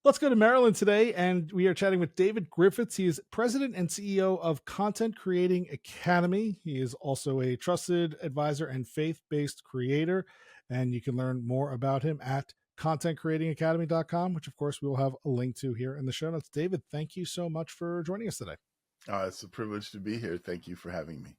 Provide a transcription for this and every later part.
Let's go to Maryland today, and we are chatting with David Griffiths. He is president and CEO of Content Creating Academy. He is also a trusted advisor and faith based creator. And you can learn more about him at contentcreatingacademy.com, which, of course, we will have a link to here in the show notes. David, thank you so much for joining us today. It's a privilege to be here. Thank you for having me.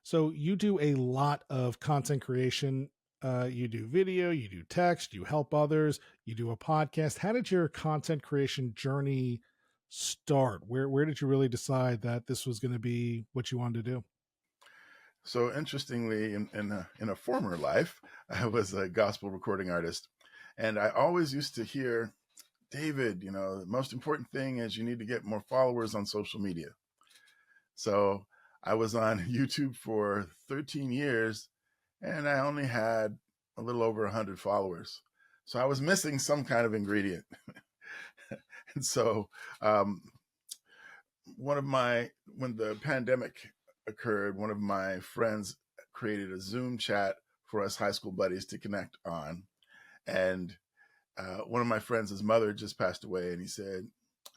So, you do a lot of content creation. You do video, you do text, you help others, you do a podcast. How did your content creation journey start? Where did you really decide that this was going to be what you wanted to do? So interestingly, in a former life, I was a gospel recording artist, and I always used to hear, David, the most important thing is you need to get more followers on social media. So I was on YouTube for 13 years, and I only had a little over 100 followers. So I was missing some kind of ingredient. And so when the pandemic occurred, one of my friends created a Zoom chat for us high school buddies to connect on. And one of my friends, his mother just passed away, and he said,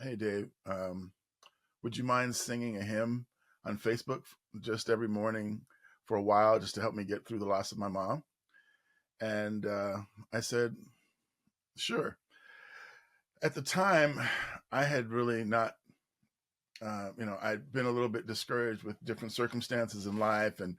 "Hey, Dave, would you mind singing a hymn on Facebook just every morning for a while, just to help me get through the loss of my mom?" And I said, "Sure." At the time, I had really not, I'd been a little bit discouraged with different circumstances in life, and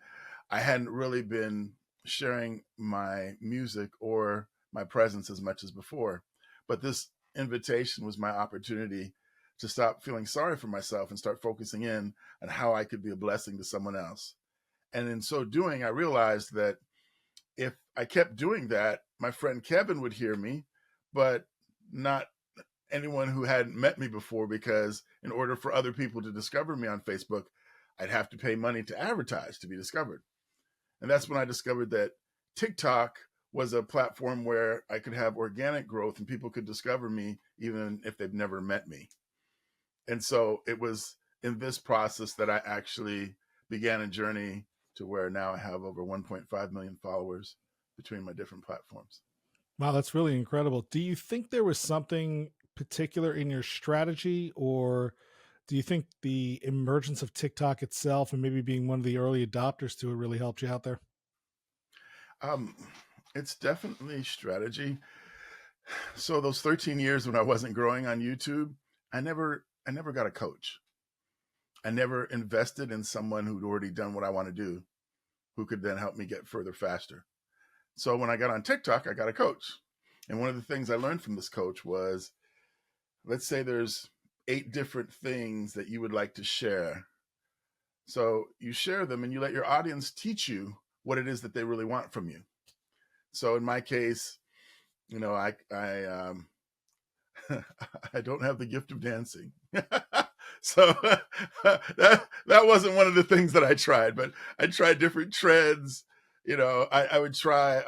I hadn't really been sharing my music or my presence as much as before. But this invitation was my opportunity to stop feeling sorry for myself and start focusing in on how I could be a blessing to someone else. And in so doing, I realized that if I kept doing that, my friend Kevin would hear me, but not anyone who hadn't met me before, because in order for other people to discover me on Facebook, I'd have to pay money to advertise to be discovered. And that's when I discovered that TikTok was a platform where I could have organic growth and people could discover me even if they've never met me. And so it was in this process that I actually began a journey to where now I have over 1.5 million followers between my different platforms. Wow, that's really incredible. Do you think there was something particular in your strategy, or do you think the emergence of TikTok itself and maybe being one of the early adopters to it really helped you out there? Um, it's definitely strategy. So those 13 years when I wasn't growing on YouTube, I never got a coach. I never invested in someone who'd already done what I want to do, who could then help me get further faster. So when I got on TikTok, I got a coach. And one of the things I learned from this coach was, let's say there's 8 different things that you would like to share. So you share them and you let your audience teach you what it is that they really want from you. So in my case, I I don't have the gift of dancing. So that wasn't one of the things that I tried, but I tried different trends. I would try,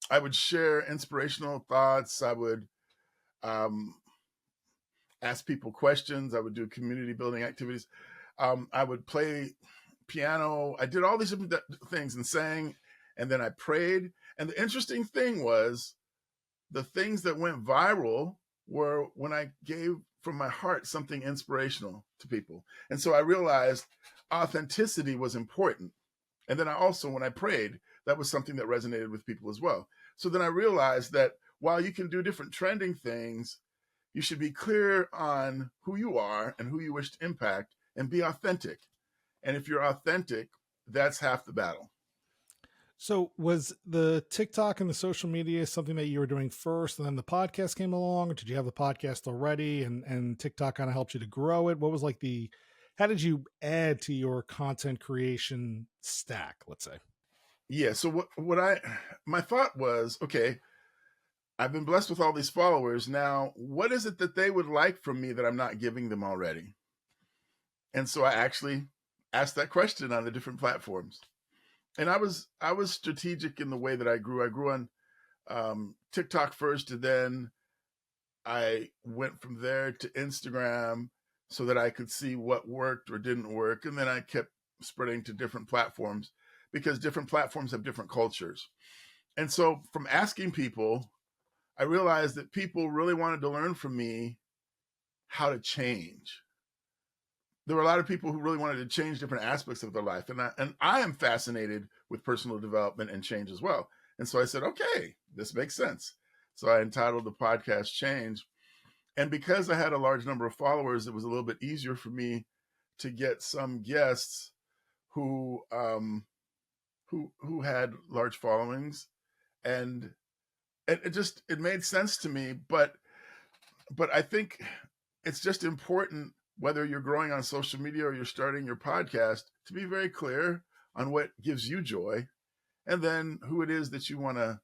I would share inspirational thoughts. I would ask people questions. I would do community building activities. I would play piano. I did all these different things and sang, and then I prayed. And the interesting thing was, the things that went viral were when I gave from my heart something inspirational to people. And so I realized authenticity was important. And then I also, when I prayed, that was something that resonated with people as well. So then I realized that while you can do different trending things, you should be clear on who you are and who you wish to impact, and be authentic. And if you're authentic, that's half the battle. So was the TikTok and the social media something that you were doing first, and then the podcast came along, or did you have the podcast already and TikTok kind of helped you to grow it? What was like how did you add to your content creation stack, let's say? Yeah. So my thought was, okay, I've been blessed with all these followers. Now, what is it that they would like from me that I'm not giving them already? And so I actually asked that question on the different platforms. And I was strategic in the way that I grew. I grew on TikTok first, and then I went from there to Instagram so that I could see what worked or didn't work. And then I kept spreading to different platforms, because different platforms have different cultures. And so from asking people, I realized that people really wanted to learn from me how to change. There were a lot of people who really wanted to change different aspects of their life. And I am fascinated with personal development and change as well. And so I said, okay, this makes sense. So I entitled the podcast Change. And because I had a large number of followers, it was a little bit easier for me to get some guests who who had large followings, and it made sense to me. But I think it's just important, whether you're growing on social media or you're starting your podcast, to be very clear on what gives you joy, and then who it is that you want to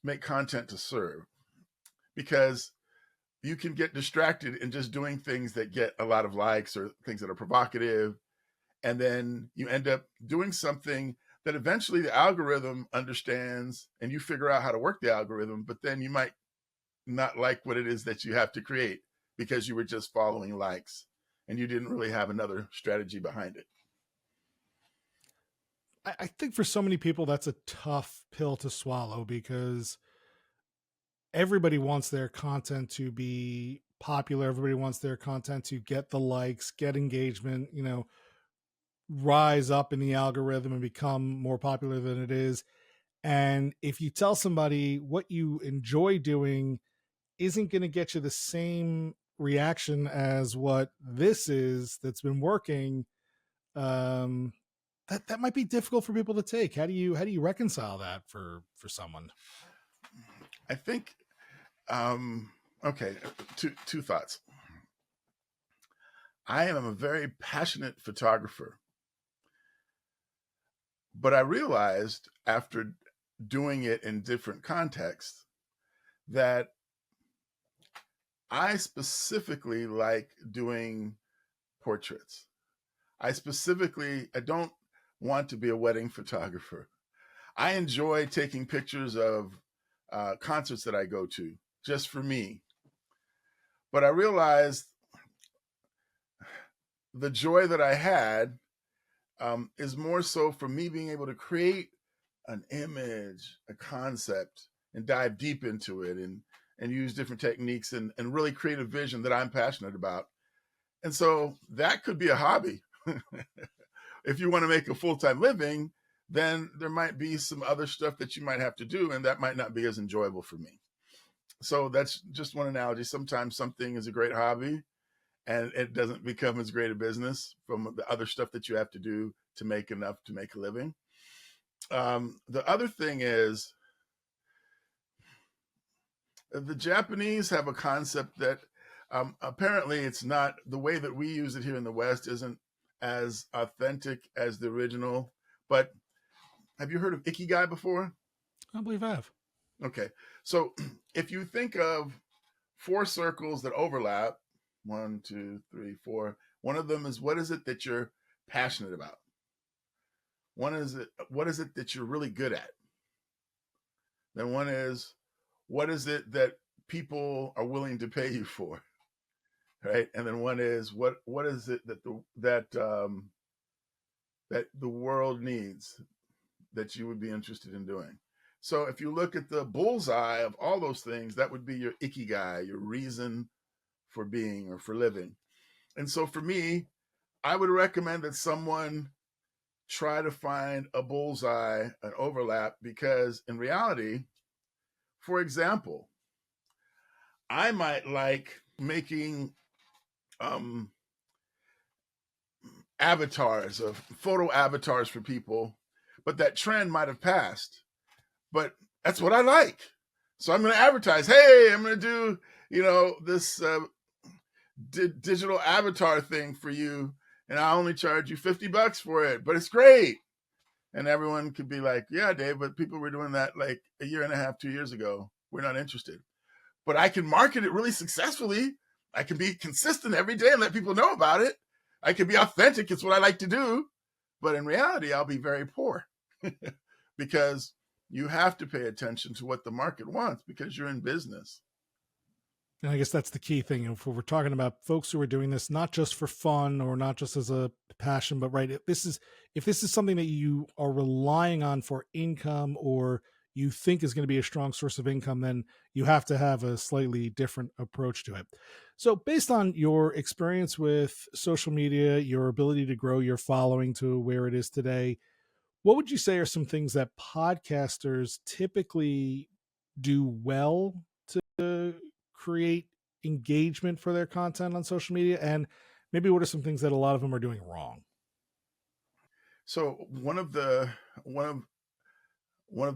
make content to serve. Because you can get distracted in just doing things that get a lot of likes or things that are provocative, and then you end up doing something that eventually the algorithm understands, and you figure out how to work the algorithm, but then you might not like what it is that you have to create because you were just following likes and you didn't really have another strategy behind it. I think for so many people, that's a tough pill to swallow, because everybody wants their content to be popular. Everybody wants their content to get the likes, get engagement, rise up in the algorithm and become more popular than it is. And if you tell somebody what you enjoy doing isn't going to get you the same reaction as what this is that's been working, that might be difficult for people to take. How do you reconcile that for someone? I think, okay, two thoughts. I am a very passionate photographer, but I realized after doing it in different contexts that I specifically like doing portraits. I don't want to be a wedding photographer. I enjoy taking pictures of concerts that I go to just for me. But I realized the joy that I had is more so for me being able to create an image, a concept, and dive deep into it, and use different techniques, and really create a vision that I'm passionate about. And so that could be a hobby. If you want to make a full-time living, then there might be some other stuff that you might have to do, and that might not be as enjoyable for me. So that's just one analogy. Sometimes something is a great hobby and it doesn't become as great a business from the other stuff that you have to do to make enough to make a living. The other thing is, the Japanese have a concept that apparently it's not the way that we use it here in the West, isn't as authentic as the original. But have you heard of Ikigai before? I believe I have. Okay. So if you think of 4 circles that overlap, 1, 2, 3, 4, one of them is, what is it that you're passionate about? What is it that you're really good at? Then one is, what is it that people are willing to pay you for? Right? And then one is, what is it that the world needs that you would be interested in doing? So if you look at the bullseye of all those things, that would be your ikigai, your reason for being or for living. And so for me, I would recommend that someone try to find a bullseye, an overlap, because in reality, for example, I might like making avatars, of photo avatars for people, but that trend might have passed. But that's what I like. So I'm going to advertise, hey, I'm going to do, this digital avatar thing for you, and I only charge you $50 for it, but it's great. And everyone could be like, yeah, Dave, but people were doing that like a year and a half, 2 years ago. We're not interested. But I can market it really successfully. I can be consistent every day and let people know about it. I can be authentic. It's what I like to do. But in reality, I'll be very poor because you have to pay attention to what the market wants, because you're in business. And I guess that's the key thing. If we're talking about folks who are doing this not just for fun or not just as a passion, but right, if this is something that you are relying on for income, or you think is going to be a strong source of income, then you have to have a slightly different approach to it. So, based on your experience with social media, your ability to grow your following to where it is today, what would you say are some things that podcasters typically do well to create engagement for their content on social media? And maybe what are some things that a lot of them are doing wrong? So one of the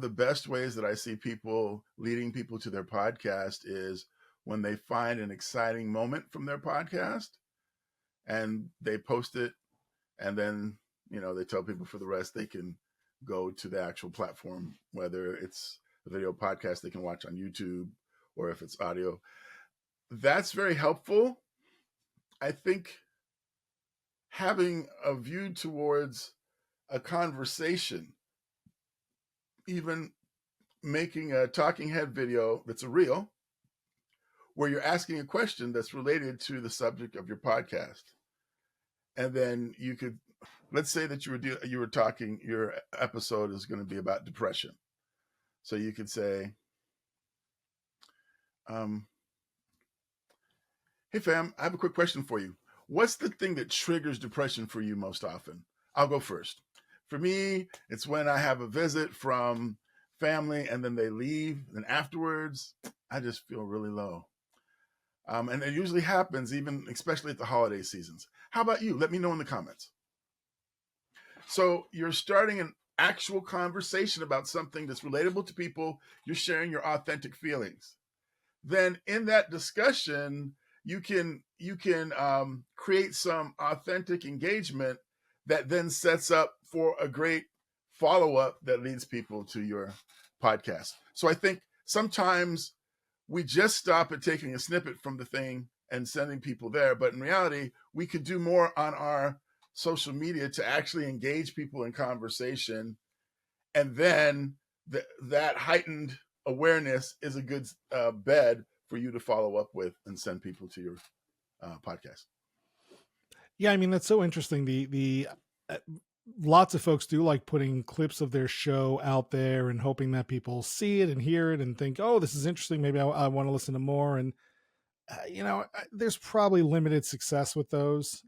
best ways that I see people leading people to their podcast is when they find an exciting moment from their podcast and they post it, and then they tell people for the rest they can go to the actual platform, whether it's a video podcast they can watch on YouTube or if it's audio. That's very helpful. I think having a view towards a conversation, even making a talking head video that's a reel where you're asking a question that's related to the subject of your podcast. And then you could, let's say that you were talking, your episode is going to be about depression. So you could say, hey fam, I have a quick question for you. What's the thing that triggers depression for you most often? I'll go first. For me, it's when I have a visit from family and then they leave, and afterwards, I just feel really low. And it usually happens even, especially at the holiday seasons. How about you? Let me know in the comments. So you're starting an actual conversation about something that's relatable to people. You're sharing your authentic feelings. Then in that discussion, you can create some authentic engagement that then sets up for a great follow-up that leads people to your podcast. So I think sometimes we just stop at taking a snippet from the thing and sending people there. But in reality, we could do more on our social media to actually engage people in conversation. And then that heightened awareness is a good bed for you to follow up with and send people to your podcast. Yeah, I mean, that's so interesting. The lots of folks do like putting clips of their show out there and hoping that people see it and hear it and think, oh, this is interesting. Maybe I want to listen to more. And there's probably limited success with those.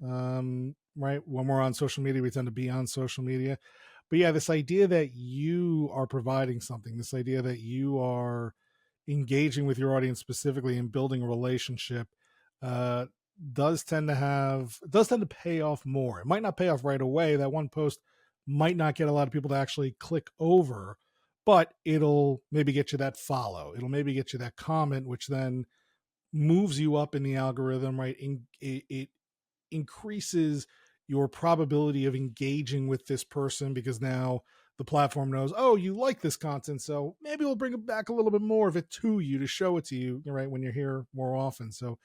Right, when we're on social media, we tend to be on social media. But yeah, this idea that you are providing something, this idea that you are engaging with your audience specifically and building a relationship, uh, does tend to pay off more. It might not pay off right away. That one post might not get a lot of people to actually click over, but it'll maybe get you that follow. It'll maybe get you that comment, which then moves you up in the algorithm, right? It increases your probability of engaging with this person because now the platform knows, oh, you like this content, so maybe we'll bring it back a little bit more of it to you to show it to you, right, when you're here more often. So,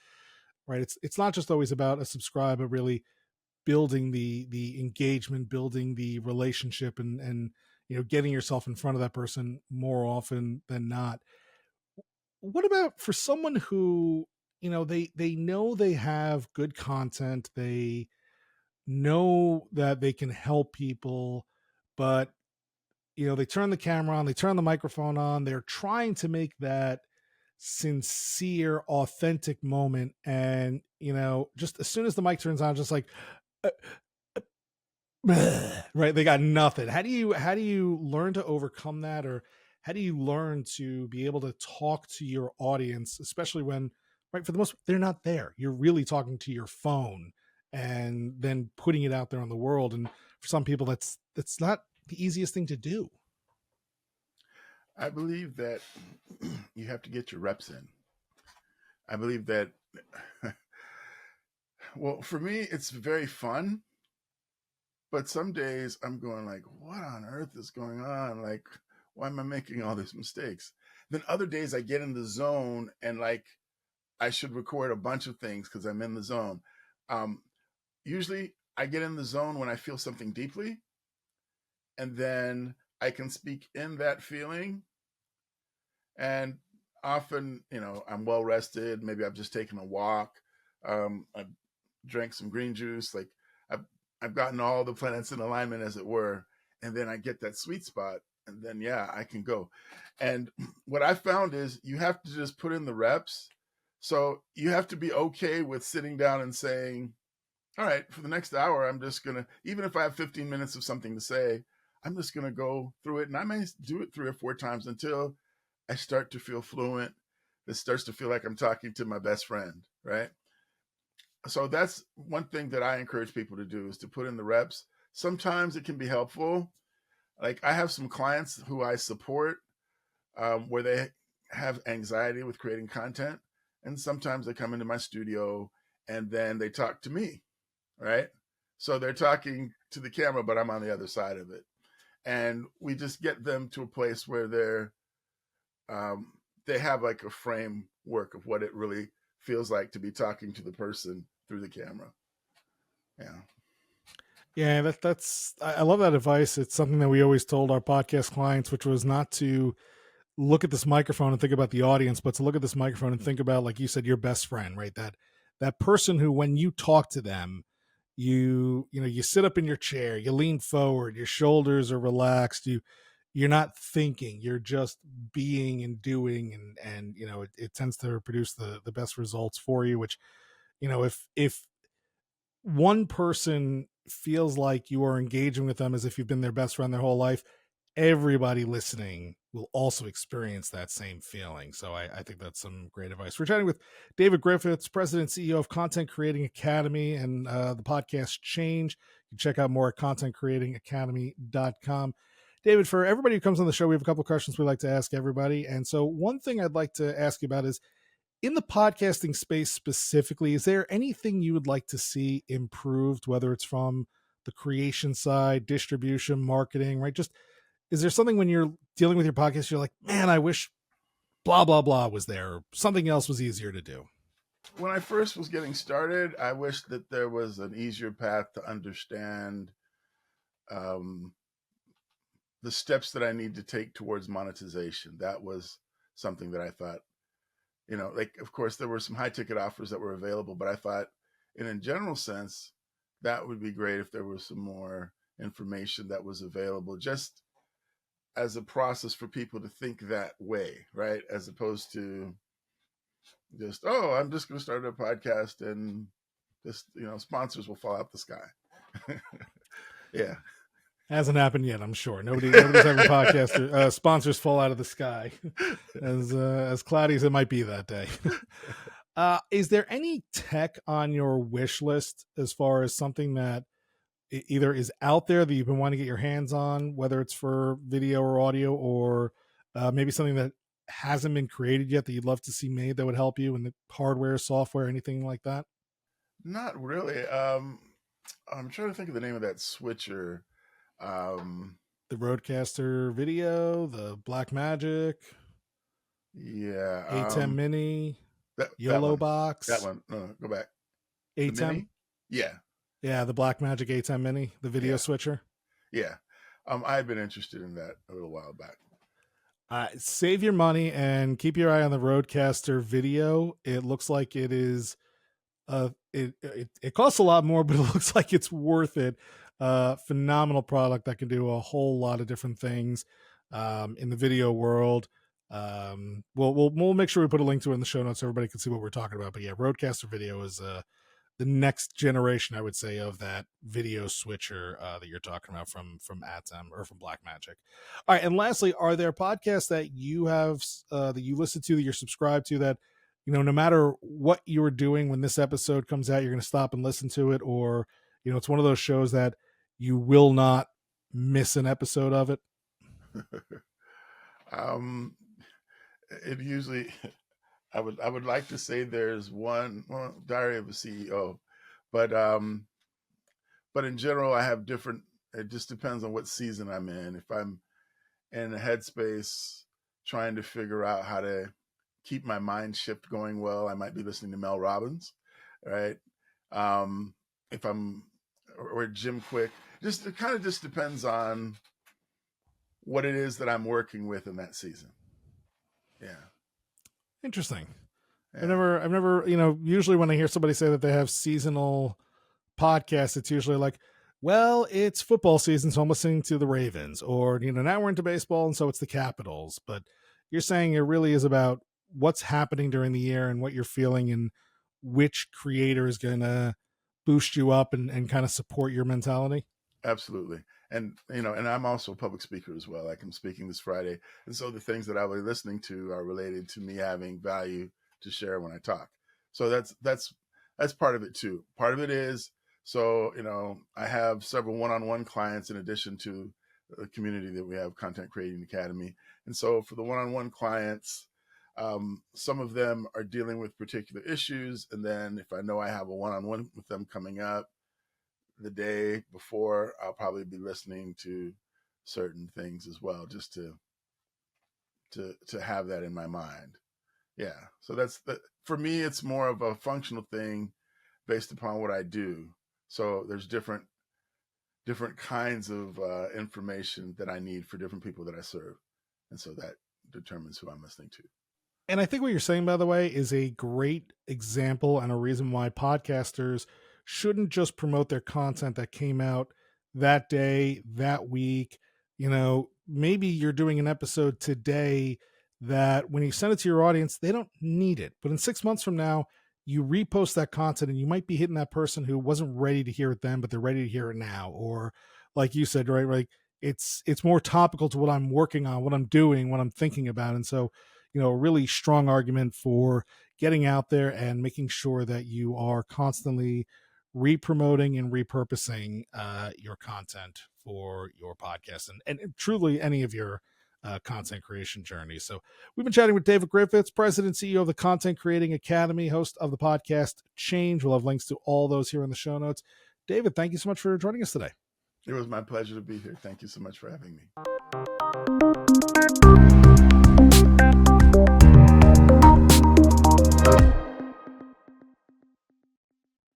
right, it's not just always about a subscribe, but really building the engagement, building the relationship, and getting yourself in front of that person more often than not. What about for someone who they know they have good content, they know that they can help people, but they turn the camera on, they turn the microphone on, they're trying to make that sincere, authentic moment, and just as soon as the mic turns on, just like uh, right, they got nothing. How do you learn to overcome that, or how do you learn to be able to talk to your audience, especially when, right, for the most, they're not there, you're really talking to your phone and then putting it out there on the world, and for some people that's not the easiest thing to do. I believe that you have to get your reps in. I believe that, well, for me, it's very fun. But some days I'm going like, what on earth is going on? Like, why am I making all these mistakes? Then other days I get in the zone and like I should record a bunch of things because I'm in the zone. Um, Usually I get in the zone when I feel something deeply, and then I can speak in that feeling. And often, I'm well rested. Maybe I've just taken a walk. I drank some green juice. I've I've gotten all the planets in alignment, as it were, and then I get that sweet spot, and then yeah, I can go. And what I found is you have to just put in the reps. So you have to be okay with sitting down and saying, all right, for the next hour, I'm just going to, even if I have 15 minutes of something to say, I'm just going to go through it. And I may do it 3 or 4 times until I start to feel fluent. It starts to feel like I'm talking to my best friend, right? So that's one thing that I encourage people to do is to put in the reps. Sometimes it can be helpful. Like I have some clients who I support where they have anxiety with creating content. And sometimes they come into my studio and then they talk to me, right? So they're talking to the camera, but I'm on the other side of it. And we just get them to a place where they have like a framework of what it really feels like to be talking to the person through the camera. Yeah. Yeah, that's I love that advice. It's something that we always told our podcast clients, which was not to look at this microphone and think about the audience, but to look at this microphone and think about, like you said, your best friend, right? That person who, when you talk to them, you sit up in your chair, you lean forward, your shoulders are relaxed, you're not thinking, you're just being and doing, and it tends to produce the best results for you. Which, if one person feels like you are engaging with them as if you've been their best friend their whole life, everybody listening will also experience that same feeling. So I think that's some great advice. We're chatting with David Griffiths, President and CEO of Content Creating Academy and the podcast Change. You can check out more at contentcreatingacademy.com. David, for everybody who comes on the show, we have a couple of questions we like to ask everybody. And so one thing I'd like to ask you about is, in the podcasting space specifically, is there anything you would like to see improved, whether it's from the creation side, distribution, marketing, right? Just, is there something when you're dealing with your podcast, you're like, man, I wish blah, blah, blah was there, or something else was easier to do? When I first was getting started, I wish that there was an easier path to understand um, the steps that I need to take towards monetization. That was something that I thought, like, of course, there were some high ticket offers that were available, but I thought, in a general sense, that would be great if there was some more information that was available just as a process for people to think that way, right? As opposed to just, oh, I'm just going to start a podcast and just, sponsors will fall out the sky. Yeah. Hasn't happened yet, I'm sure. Nobody's having podcast sponsors fall out of the sky, as cloudy as it might be that day. Is there any tech on your wish list as far as something that either is out there that you've been wanting to get your hands on, whether it's for video or audio, or maybe something that hasn't been created yet that you'd love to see made that would help you in the hardware, software, anything like that? Not really. I'm trying to think of the name of that switcher. The Rodecaster Video, the Black Magic, Yeah. A10 Mini, that YOLO one. Box. That one. No, go back. The A10. Mini? Yeah. Yeah, the Black Magic A10 Mini, the video Yeah. switcher. Yeah. I've been interested in that a little while back. Save your money and keep your eye on the Rodecaster Video. It looks like it is it costs a lot more, but it looks like it's worth it. Phenomenal product that can do a whole lot of different things in the video world. We'll make sure we put a link to it in the show notes so everybody can see what we're talking about. But yeah, Rodecaster Video is the next generation, I would say, of that video switcher that you're talking about from Atom or from Blackmagic. All right, and lastly, are there podcasts that you have that you listen to, that you're subscribed to, that no matter what you're doing when this episode comes out, you're going to stop and listen to it, or it's one of those shows that you will not miss an episode of it? It usually, I would like to say there's one, Diary of a CEO, but in general, I have different. It just depends on what season I'm in. If I'm in a headspace trying to figure out how to keep my mind shift going well, I might be listening to Mel Robbins, right? If I'm or Jim Quick, it kind of just depends on what it is that I'm working with in that season. Yeah. Interesting. Yeah. I've never, usually when I hear somebody say that they have seasonal podcasts, it's usually like, Well, it's football season, so I'm listening to the Ravens. Or, now we're into baseball, and so it's the Capitals. But you're saying it really is about what's happening during the year and what you're feeling and which creator is going to boost you up and kind of support your mentality. Absolutely. And and I'm also a public speaker as well. Like I'm speaking this Friday. And so the things that I'll be listening to are related to me having value to share when I talk. So that's part of it too. Part of it is, so, I have several one-on-one clients in addition to the community that we have, Content Creating Academy. And so for the one-on-one clients, some of them are dealing with particular issues. And then if I know I have a one-on-one with them coming up, the day before, I'll probably be listening to certain things as well, just to have that in my mind. Yeah. So that's for me. It's more of a functional thing based upon what I do. So there's different kinds of information that I need for different people that I serve, and so that determines who I'm listening to. And I think what you're saying, by the way, is a great example and a reason why podcasters shouldn't just promote their content that came out that day, that week. Maybe you're doing an episode today that when you send it to your audience, they don't need it. But in 6 months from now, you repost that content and you might be hitting that person who wasn't ready to hear it then, but they're ready to hear it now. Or like you said, right? Like it's more topical to what I'm working on, what I'm doing, what I'm thinking about. And so a really strong argument for getting out there and making sure that you are constantly re-promoting and repurposing your content for your podcast and truly any of your content creation journey. So we've been chatting with David Griffiths, President and CEO of the Content Creating Academy, host of the podcast Change. We'll have links to all those here in the show notes. David, thank you so much for joining us today. It was my pleasure to be here. Thank you so much for having me.